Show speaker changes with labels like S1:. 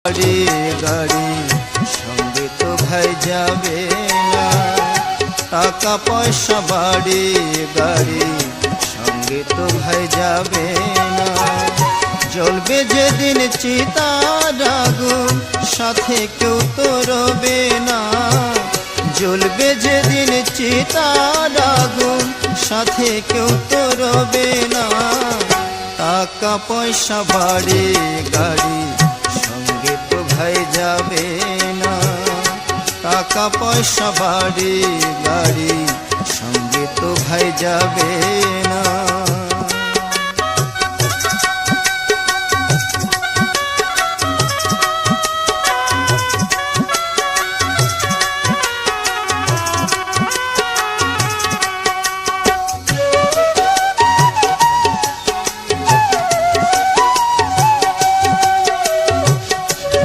S1: গাড়ি গাড়ি সঙ্গে তো ভাই যাবে না, টাকা পয়সা বাড়ি গাড়ি সঙ্গে তো ভাই যাবে না। জ্বলবে যেদিন চিতার আগুন সাথে কেউ তো রবে না, জ্বলবে যেদিন চিতার আগুন সাথে কেউ তো রবে না। টাকা পয়সা বাড়ি গাড়ি সঙ্গে তো ভাই যাবে না, টাকা পয়সা বাড়ি গাড়ি সঙ্গে তো ভাই যাবে না।